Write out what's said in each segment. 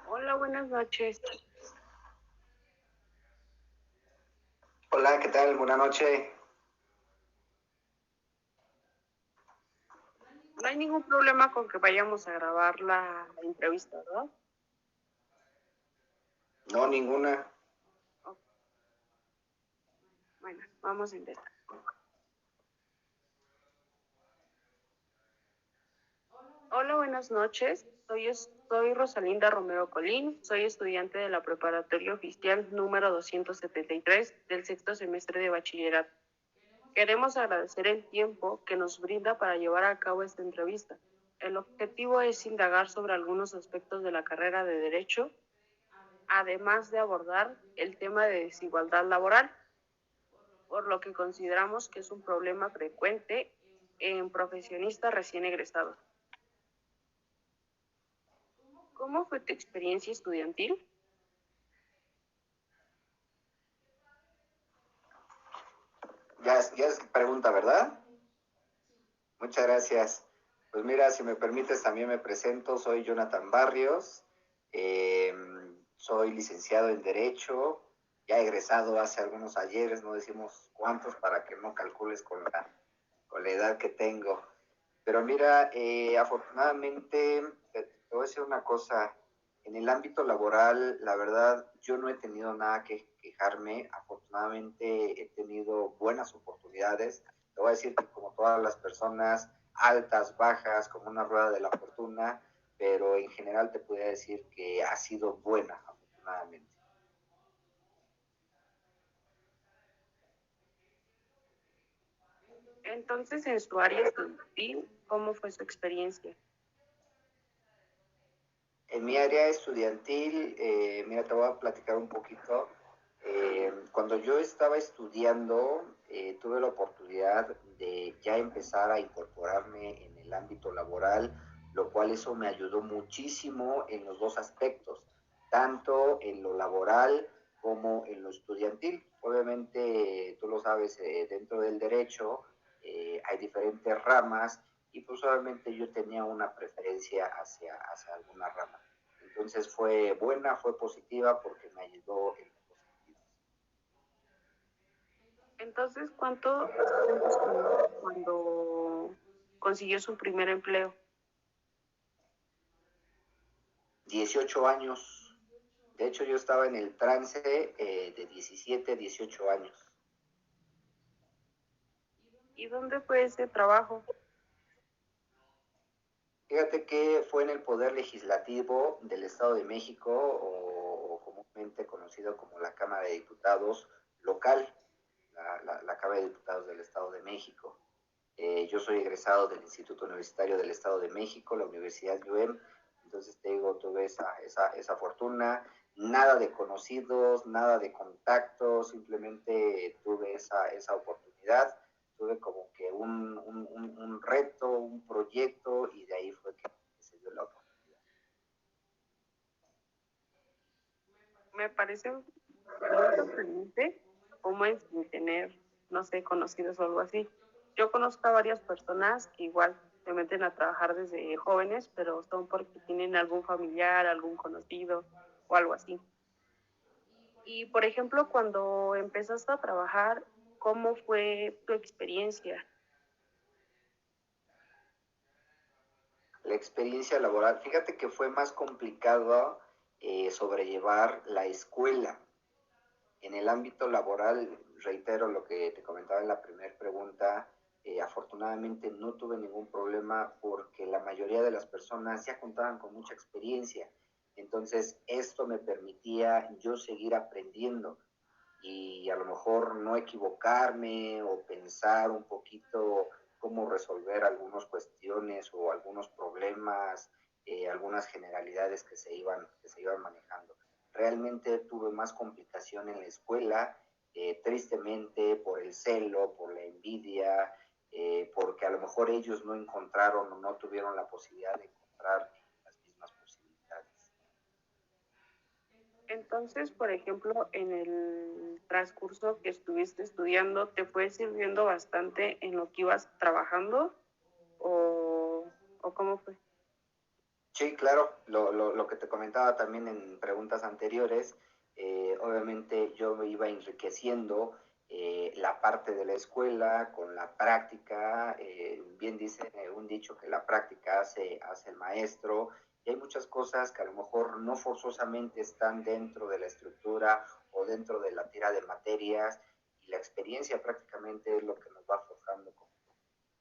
Hola, buenas noches. Hola, ¿qué tal? Buenas noches. No hay ningún problema con que vayamos a grabar la entrevista, ¿verdad? No, ninguna. Ok. Bueno, vamos a intentar. Hola, buenas noches. Soy Rosalinda Romero Colín. Soy estudiante de la Preparatoria Oficial número 273 del sexto semestre de bachillerato. Queremos agradecer el tiempo que nos brinda para llevar a cabo esta entrevista. El objetivo es indagar sobre algunos aspectos de la carrera de Derecho, además de abordar el tema de desigualdad laboral, por lo que consideramos que es un problema frecuente en profesionistas recién egresados. ¿Cómo fue tu experiencia estudiantil? Ya es pregunta, ¿verdad? Muchas gracias. Pues mira, si me permites, también me presento. Soy Jonathan Barrios. eh, Soy licenciado en Derecho. Ya egresado hace algunos ayeres, no decimos cuántos para que no calcules con la edad que tengo. Pero mira, afortunadamente, te voy a decir una cosa, en el ámbito laboral, la verdad, yo no he tenido nada que quejarme, afortunadamente he tenido buenas oportunidades, te voy a decir que como todas las personas, altas, bajas, como una rueda de la fortuna, pero en general te podría decir que ha sido buena, afortunadamente. Entonces, en su área estudiantil, ¿cómo fue su experiencia? En mi área estudiantil, mira, te voy a platicar un poquito. Cuando yo estaba estudiando, tuve la oportunidad de ya empezar a incorporarme en el ámbito laboral, lo cual eso me ayudó muchísimo en los dos aspectos, tanto en lo laboral como en lo estudiantil. Obviamente, tú lo sabes, dentro del derecho hay diferentes ramas y pues obviamente yo tenía una preferencia hacia alguna rama. Entonces fue buena, fue positiva porque me ayudó en ambos sentidos. Entonces, ¿cuánto tiempo estuvo cuando consiguió su primer empleo? 18 años. De hecho, yo estaba en el trance de 17, 18 años. ¿Y dónde fue ese trabajo? Fíjate que fue en el Poder Legislativo del Estado de México, o comúnmente conocido como la Cámara de Diputados local, la Cámara de Diputados del Estado de México. Yo soy egresado del Instituto Universitario del Estado de México, la Universidad UEM, entonces te digo, tuve esa fortuna, nada de conocidos, nada de contactos, simplemente tuve esa oportunidad, tuve como que un reto, un proyecto y de ahí fue que se dio la oportunidad. Me parece muy sorprendente cómo es sin tener, no sé, conocidos o algo así. Yo conozco a varias personas que igual se meten a trabajar desde jóvenes, pero son porque tienen algún familiar, algún conocido o algo así. Y por ejemplo, cuando empezaste a trabajar, ¿cómo fue tu experiencia? La experiencia laboral, fíjate que fue más complicado sobrellevar la escuela. En el ámbito laboral, reitero lo que te comentaba en la primera pregunta, afortunadamente no tuve ningún problema porque la mayoría de las personas ya contaban con mucha experiencia. Entonces, esto me permitía yo seguir aprendiendo y a lo mejor no equivocarme o pensar un poquito cómo resolver algunas cuestiones o algunos problemas, algunas generalidades que se iban manejando. Realmente tuve más complicación en la escuela, tristemente por el celo, por la envidia, porque a lo mejor ellos no encontraron o no tuvieron la posibilidad de encontrar las mismas posibilidades. Entonces, por ejemplo, en el transcurso que estuviste estudiando, ¿te fue sirviendo bastante en lo que ibas trabajando? o, o cómo fue. Sí, claro, lo que te comentaba también en preguntas anteriores, obviamente yo me iba enriqueciendo la parte de la escuela con la práctica, bien dice un dicho que la práctica hace el maestro, y hay muchas cosas que a lo mejor no forzosamente están dentro de la estructura o dentro de la tira de materias, y la experiencia prácticamente es lo que nos va forjando como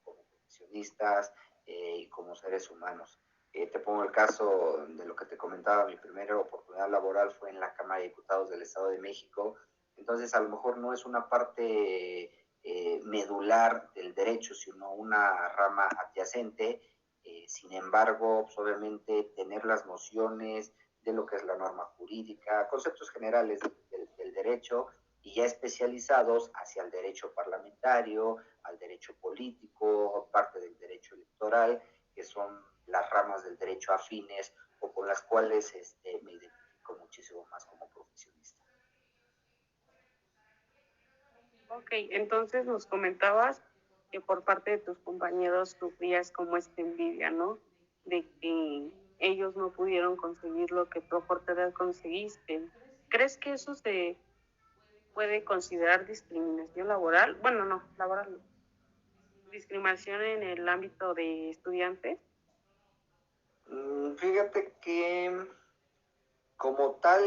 profesionistas y como seres humanos. Te pongo el caso de lo que te comentaba, mi primera oportunidad laboral fue en la Cámara de Diputados del Estado de México, entonces a lo mejor no es una parte medular del derecho, sino una rama adyacente, sin embargo, pues, obviamente tener las nociones de lo que es la norma jurídica, conceptos generales del derecho, y ya especializados hacia el derecho parlamentario, al derecho político, parte del derecho electoral, que son las ramas del derecho afines o con las cuales me identifico muchísimo más como profesionista. Ok, entonces nos comentabas que por parte de tus compañeros sufrías como esta envidia, ¿no? De que ellos no pudieron conseguir lo que tú a corta edad conseguiste. ¿Crees que eso se puede considerar discriminación laboral? Bueno, no, laboral no. Discriminación en el ámbito de estudiantes. Fíjate que como tal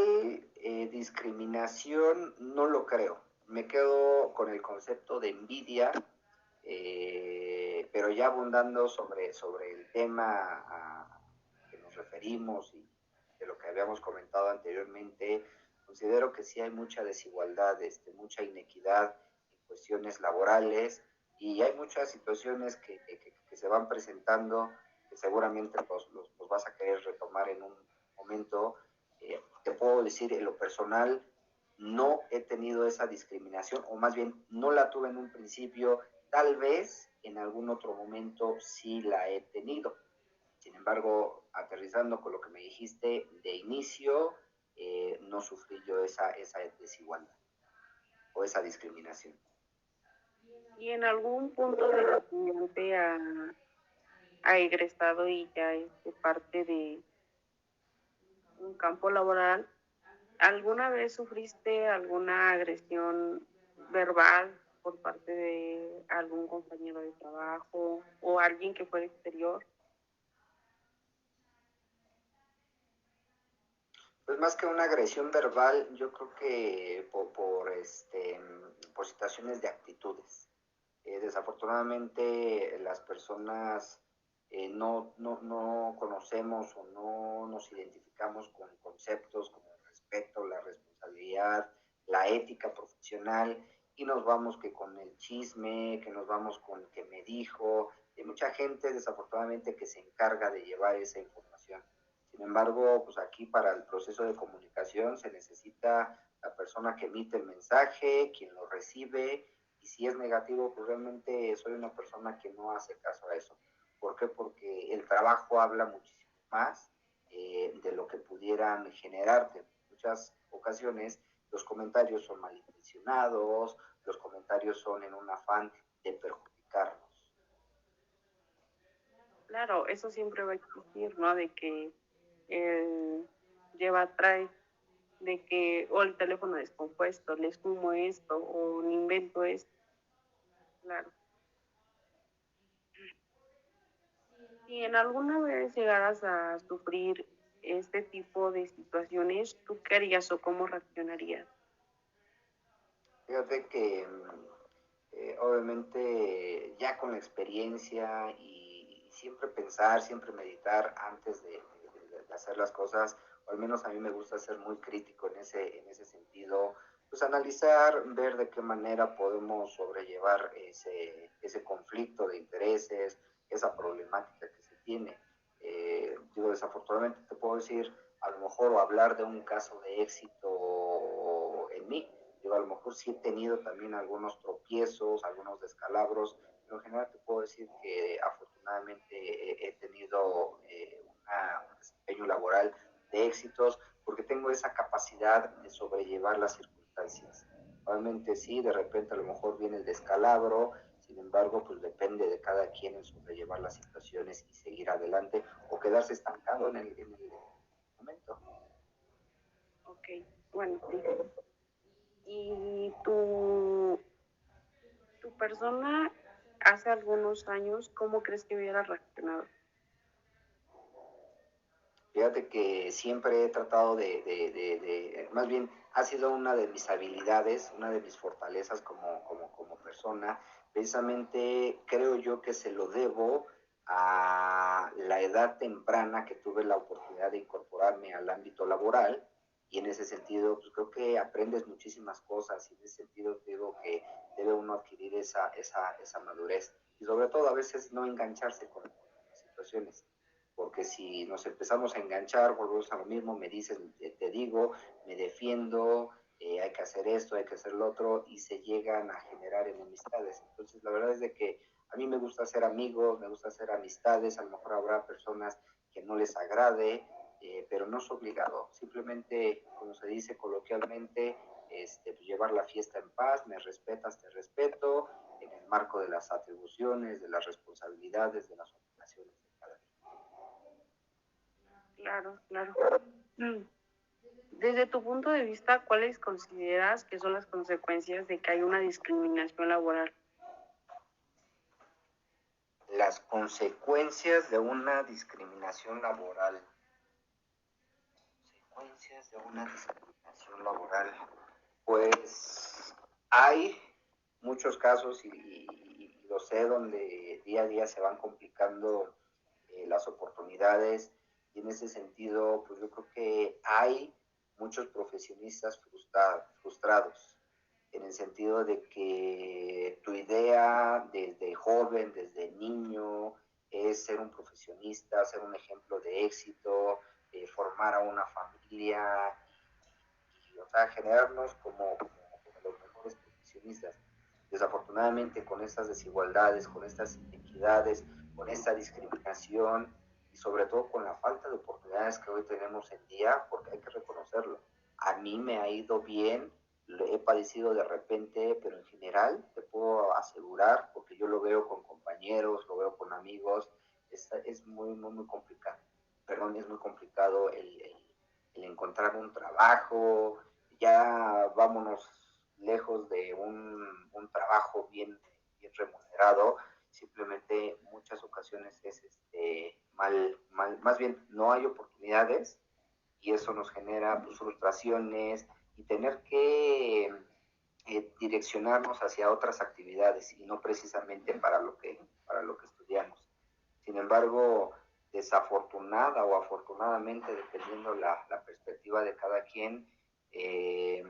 discriminación no lo creo. Me quedo con el concepto de envidia, pero ya abundando sobre el tema a que nos referimos y de lo que habíamos comentado anteriormente, considero que sí hay mucha desigualdad, mucha inequidad en cuestiones laborales, y hay muchas situaciones que se van presentando que seguramente los vas a querer retomar en un momento. Te puedo decir, en lo personal, no he tenido esa discriminación, o más bien no la tuve en un principio, tal vez en algún otro momento sí la he tenido. Sin embargo, aterrizando con lo que me dijiste de inicio, no sufrí yo esa desigualdad o esa discriminación. Y en algún punto del estudiante ha egresado y ya es de parte de un campo laboral, ¿alguna vez sufriste alguna agresión verbal por parte de algún compañero de trabajo o alguien que fuera exterior? Pues más que una agresión verbal, yo creo que por situaciones de actitudes. Desafortunadamente las personas no conocemos o no nos identificamos con conceptos como el respeto, la responsabilidad, la ética profesional, y nos vamos que con el chisme, que nos vamos con que me dijo. Hay mucha gente desafortunadamente que se encarga de llevar esa información. Sin embargo, pues aquí para el proceso de comunicación se necesita la persona que emite el mensaje, quien lo recibe, y si es negativo, pues realmente soy una persona que no hace caso a eso. ¿Por qué? Porque el trabajo habla muchísimo más de lo que pudieran generarte. Muchas ocasiones los comentarios son malintencionados, los comentarios son en un afán de perjudicarnos. Claro, eso siempre va a existir, ¿no? De que lleva, trae, de que, o el teléfono descompuesto, le sumo esto, o le invento esto, claro. Si en alguna vez llegaras a sufrir este tipo de situaciones, ¿tú qué harías o cómo reaccionarías? Fíjate que obviamente ya con la experiencia y siempre pensar, siempre meditar antes de hacer las cosas, o al menos a mí me gusta ser muy crítico en ese sentido, pues analizar, ver de qué manera podemos sobrellevar ese conflicto de intereses, esa problemática que se tiene. Digo, desafortunadamente te puedo decir, a lo mejor, o hablar de un caso de éxito en mí. Digo, a lo mejor sí he tenido también algunos tropiezos, algunos descalabros, pero en general te puedo decir que afortunadamente he tenido un desempeño laboral de éxitos, porque tengo esa capacidad de sobrellevar las circunstancias. Obviamente sí, de repente a lo mejor viene el descalabro, Sin embargo, pues depende de cada quien en sobrellevar las situaciones y seguir adelante o quedarse estancado en el momento. Ok, bueno, sí. ¿Y tu persona hace algunos años, cómo crees que hubiera reaccionado? Fíjate que siempre he tratado más bien ha sido una de mis habilidades, una de mis fortalezas como persona. Precisamente creo yo que se lo debo a la edad temprana que tuve la oportunidad de incorporarme al ámbito laboral y en ese sentido pues creo que aprendes muchísimas cosas y en ese sentido digo que debe uno adquirir esa madurez y sobre todo a veces no engancharse con las situaciones porque si nos empezamos a enganchar, volvemos a lo mismo, me dices, te digo, me defiendo, hay que hacer esto, hay que hacer lo otro, y se llegan a generar enemistades. Entonces, la verdad es de que a mí me gusta hacer amigos, me gusta hacer amistades, a lo mejor habrá personas que no les agrade, pero no es obligado, simplemente, como se dice coloquialmente, pues llevar la fiesta en paz, me respetas, te respeto, en el marco de las atribuciones, de las responsabilidades, de las obligaciones de cada quien. Claro, claro. Desde tu punto de vista, ¿cuáles consideras que son las consecuencias de que hay una discriminación laboral? Las consecuencias de una discriminación laboral. Consecuencias de una discriminación laboral. Pues hay muchos casos y lo sé donde día a día se van complicando las oportunidades y en ese sentido pues yo creo que hay muchos profesionistas frustrados en el sentido de que tu idea desde joven, desde niño, es ser un profesionista, ser un ejemplo de éxito, formar a una familia y o sea, generarnos como los mejores profesionistas. Desafortunadamente, con estas desigualdades, con estas inequidades, con esta discriminación y sobre todo con la falta de oportunidades que hoy tenemos en día, porque hay que reconocerlo. A mí me ha ido bien, lo he padecido de repente, pero en general te puedo asegurar, porque yo lo veo con compañeros, lo veo con amigos, es muy complicado. Perdón, es muy complicado el encontrar un trabajo, ya vámonos lejos de un trabajo bien remunerado, simplemente muchas ocasiones es más bien no hay oportunidades y eso nos genera pues, frustraciones y tener que direccionarnos hacia otras actividades y no precisamente para lo que estudiamos. Sin embargo, desafortunada o afortunadamente, dependiendo la perspectiva de cada quien, eh,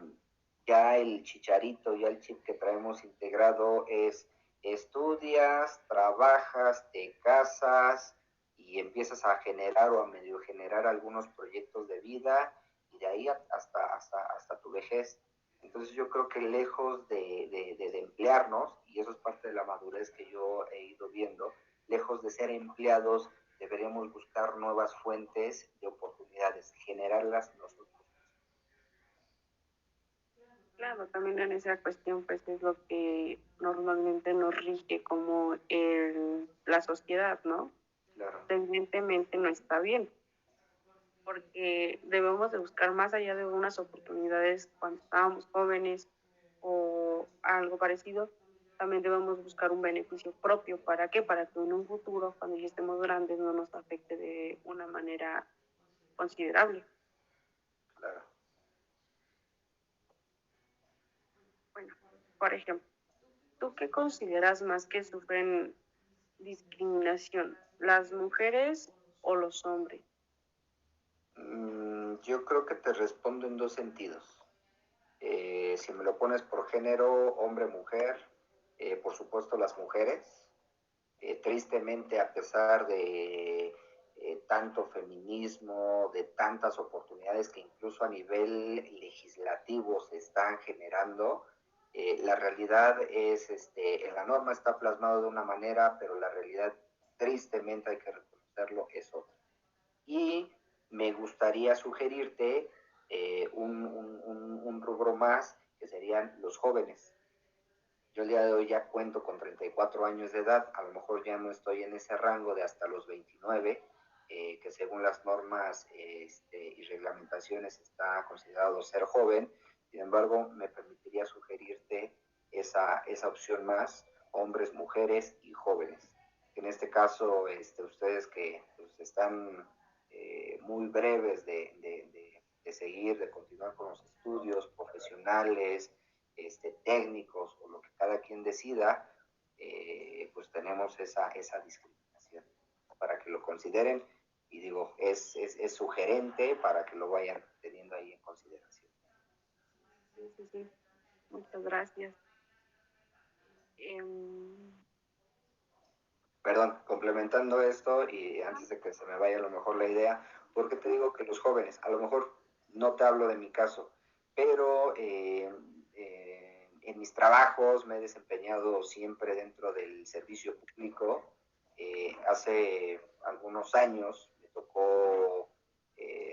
ya el chicharito, ya el chip que traemos integrado es estudias, trabajas, te casas y empiezas a generar o a medio generar algunos proyectos de vida y de ahí hasta tu vejez. Entonces yo creo que lejos de emplearnos, y eso es parte de la madurez que yo he ido viendo, lejos de ser empleados, deberíamos buscar nuevas fuentes de oportunidades, generarlas nosotros. Claro, también en esa cuestión pues es lo que normalmente nos rige como la sociedad, ¿no? Claro. Evidentemente no está bien, porque debemos de buscar más allá de unas oportunidades cuando estábamos jóvenes o algo parecido, también debemos buscar un beneficio propio. ¿Para qué? Para que en un futuro, cuando ya estemos grandes, no nos afecte de una manera considerable. Claro. Bueno, por ejemplo, ¿tú qué consideras más que sufren discriminación, las mujeres o los hombres? Yo creo que te respondo en dos sentidos. Si me lo pones por género, hombre, mujer, por supuesto las mujeres. Tristemente, a pesar de tanto feminismo, de tantas oportunidades que incluso a nivel legislativo se están generando, la realidad es, en la norma está plasmado de una manera, pero la realidad, tristemente hay que reconocerlo, es otra. Y me gustaría sugerirte un rubro más, que serían los jóvenes. Yo el día de hoy ya cuento con 34 años de edad, a lo mejor ya no estoy en ese rango de hasta los 29, que según las normas y reglamentaciones está considerado ser joven. Sin embargo, me permitiría sugerirte esa opción más, hombres, mujeres y jóvenes. En este caso, ustedes que pues, están muy breves de seguir, de continuar con los estudios profesionales, técnicos o lo que cada quien decida, pues tenemos esa discriminación para que lo consideren y digo, es sugerente para que lo vayan teniendo ahí en consideración. Sí, sí, sí. Muchas gracias. Um... Perdón, complementando esto y antes de que se me vaya a lo mejor la idea, porque te digo que los jóvenes, a lo mejor no te hablo de mi caso, pero en mis trabajos me he desempeñado siempre dentro del servicio público. Hace algunos años me tocó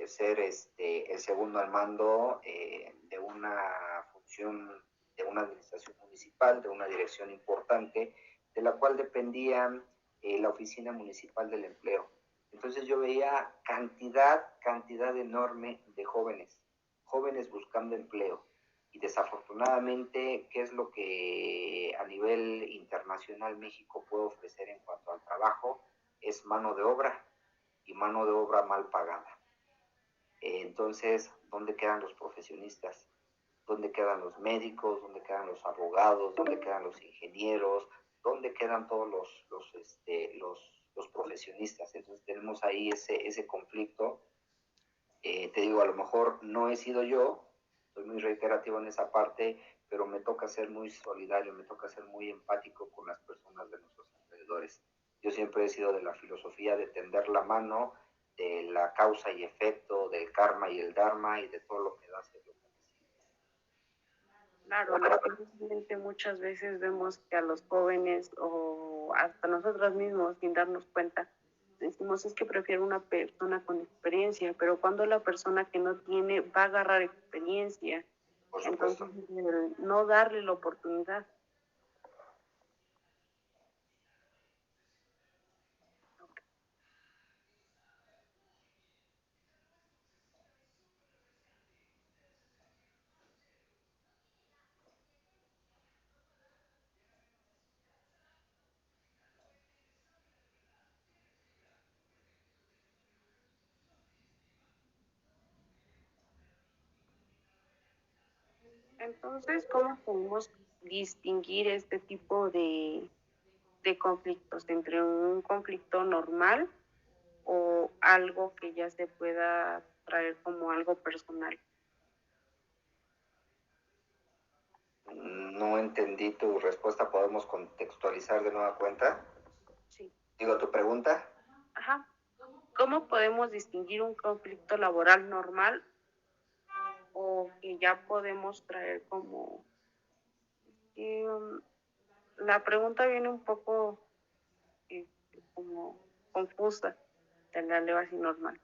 ser el segundo al mando de una función, de una administración municipal, de una dirección importante, de la cual dependían la Oficina Municipal del Empleo. Entonces yo veía cantidad enorme de jóvenes buscando empleo. Y desafortunadamente, ¿qué es lo que a nivel internacional México puede ofrecer en cuanto al trabajo? Es mano de obra y mano de obra mal pagada. Entonces, ¿dónde quedan los profesionistas? ¿Dónde quedan los médicos? ¿Dónde quedan los abogados? ¿Dónde quedan los ingenieros? ¿Dónde quedan todos los profesionistas? Entonces tenemos ahí ese conflicto. Te digo, a lo mejor no he sido yo, soy muy reiterativo en esa parte, pero me toca ser muy solidario, me toca ser muy empático con las personas de nuestros alrededores. Yo siempre he sido de la filosofía de tender la mano, de la causa y efecto, del karma y el dharma y de todo lo que da se lo que recibe. Claro, lamentablemente muchas veces vemos que a los jóvenes o hasta nosotros mismos, sin darnos cuenta, decimos es que prefiero una persona con experiencia, pero cuando la persona que no tiene va a agarrar experiencia, entonces no darle la oportunidad. Entonces, ¿cómo podemos distinguir este tipo de conflictos entre un conflicto normal o algo que ya se pueda traer como algo personal? No entendí tu respuesta, ¿podemos contextualizar de nueva cuenta? Sí. Digo, ¿tu pregunta? Ajá. ¿Cómo podemos distinguir un conflicto laboral normal o que ya podemos traer como... la pregunta viene un poco como confusa, te la leo así normal.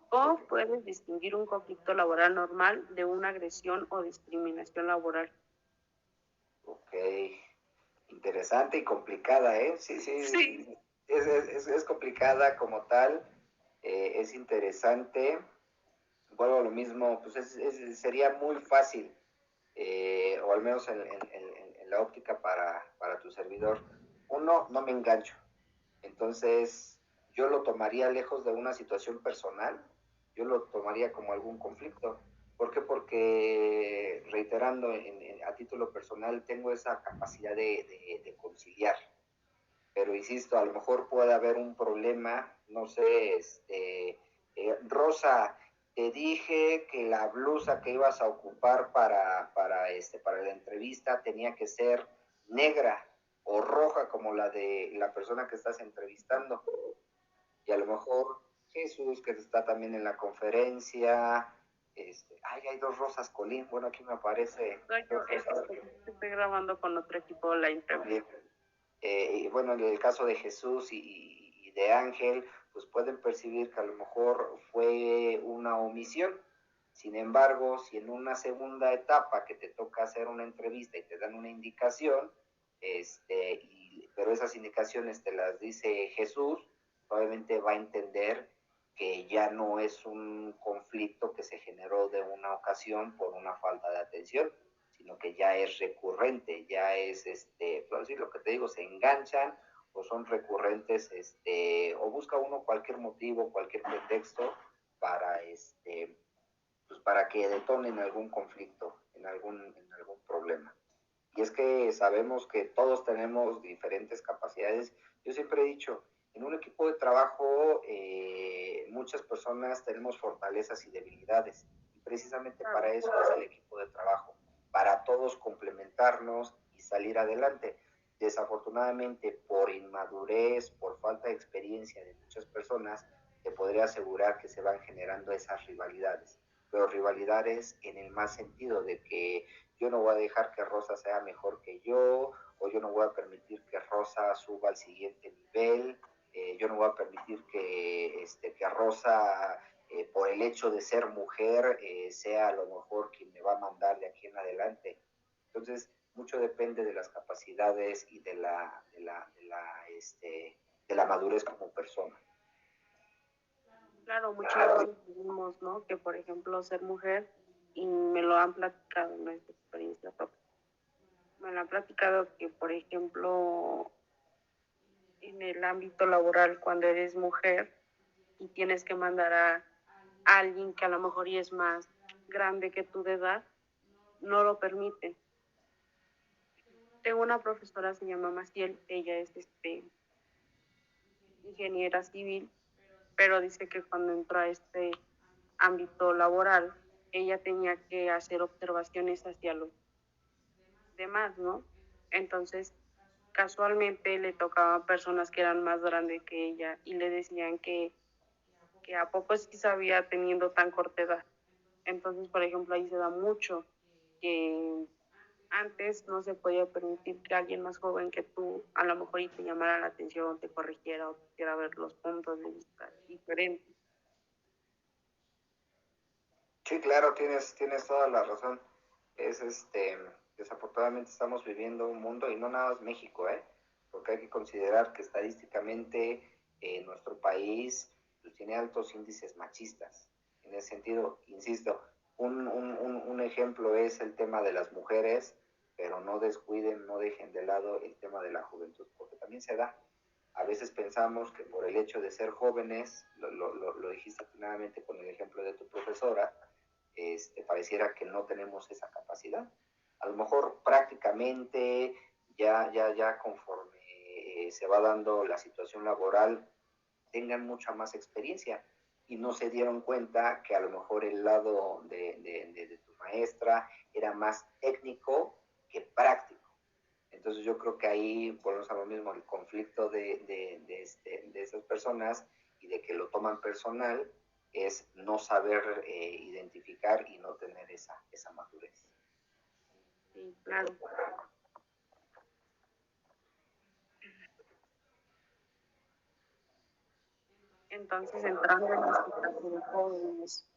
¿Cómo puedes distinguir un conflicto laboral normal de una agresión o discriminación laboral? Ok, interesante y complicada, ¿eh? Sí, sí, sí. Es complicada como tal, es interesante. Vuelvo a lo mismo, pues sería muy fácil, o al menos en la óptica para tu servidor. Uno, no me engancho. Entonces, yo lo tomaría lejos de una situación personal, yo lo tomaría como algún conflicto. ¿Por qué? Porque, reiterando, a título personal, tengo esa capacidad de conciliar. Pero insisto, a lo mejor puede haber un problema, no sé, Rosa, te dije que la blusa que ibas a ocupar para la entrevista tenía que ser negra o roja como la de la persona que estás entrevistando. Y a lo mejor Jesús, que está también en la conferencia, hay dos Rosas Colín, bueno, aquí me aparece. No, yo estoy grabando con otro equipo la entrevista. Y bueno, en el caso de Jesús y de Ángel, pues pueden percibir que a lo mejor fue una omisión. Sin embargo, si en una segunda etapa que te toca hacer una entrevista y te dan una indicación, pero esas indicaciones te las dice Jesús, probablemente va a entender que ya no es un conflicto que se generó de una ocasión por una falta de atención, sino que ya es recurrente, ya es, por decir lo que te digo, se enganchan o son recurrentes, o busca uno cualquier motivo, cualquier pretexto para, pues para que detonen algún conflicto, en algún problema. Y es que sabemos que todos tenemos diferentes capacidades. Yo siempre he dicho, en un equipo de trabajo muchas personas tenemos fortalezas y debilidades. Y precisamente para eso es el equipo de trabajo, para todos complementarnos y salir adelante. Desafortunadamente, por inmadurez, por falta de experiencia de muchas personas, te podría asegurar que se van generando esas rivalidades. Pero rivalidades en el más sentido de que yo no voy a dejar que Rosa sea mejor que yo, o yo no voy a permitir que Rosa suba al siguiente nivel, yo no voy a permitir que Rosa, por el hecho de ser mujer, sea a lo mejor quien me va a mandar de aquí en adelante. Entonces, mucho depende de las capacidades y de la madurez como persona. Claro, muchas veces decimos, ¿no? Que por ejemplo ser mujer, y me lo han platicado, no es experiencia propia, me lo han platicado que por ejemplo en el ámbito laboral cuando eres mujer y tienes que mandar a alguien que a lo mejor ya es más grande que tú de edad, no lo permiten. Tengo una profesora, se llama Maciel, ella es ingeniera civil, pero dice que cuando entró a este ámbito laboral, ella tenía que hacer observaciones hacia los demás, ¿no? Entonces, casualmente le tocaban personas que eran más grandes que ella y le decían que a poco sí sabía teniendo tan corta edad. Entonces, por ejemplo, ahí se da mucho que antes no se podía permitir que alguien más joven que tú a lo mejor y te llamara la atención, te corrigiera o quisiera ver los puntos de vista diferentes. Sí, claro, tienes toda la razón. Es desafortunadamente estamos viviendo un mundo, y no nada más México, porque hay que considerar que estadísticamente nuestro país pues, tiene altos índices machistas. En ese sentido, insisto, un ejemplo es el tema de las mujeres, pero no descuiden, no dejen de lado el tema de la juventud, porque también se da. A veces pensamos que por el hecho de ser jóvenes, lo dijiste atinadamente con el ejemplo de tu profesora, pareciera que no tenemos esa capacidad. A lo mejor prácticamente ya conforme se va dando la situación laboral, tengan mucha más experiencia y no se dieron cuenta que a lo mejor el lado de tu maestra era más técnico que práctico. Entonces yo creo que ahí volvemos a lo mismo, el conflicto de esas personas y de que lo toman personal es no saber identificar y no tener esa madurez. Sí, claro. Entonces, entrando en este caso de jóvenes,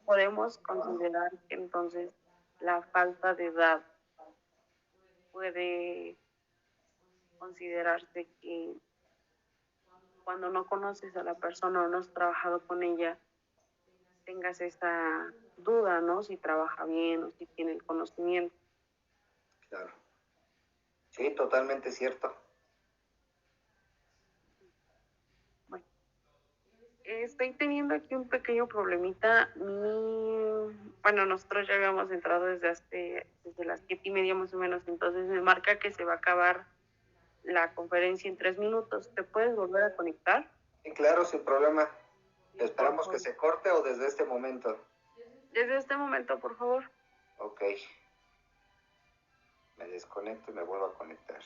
podemos considerar que entonces la falta de edad puede considerarse que cuando no conoces a la persona o no has trabajado con ella, tengas esa duda, ¿no? Si trabaja bien o si tiene el conocimiento. Claro. Sí, totalmente cierto. Bueno, estoy teniendo aquí un pequeño problemita. Bueno, nosotros ya habíamos entrado desde las 7:30 más o menos, entonces me marca que se va a acabar la conferencia en 3 minutos. ¿Te puedes volver a conectar? Sí, claro, sin problema. ¿Esperamos que se corte o desde este momento? Desde este momento, por favor. Ok. Me desconecto y me vuelvo a conectar.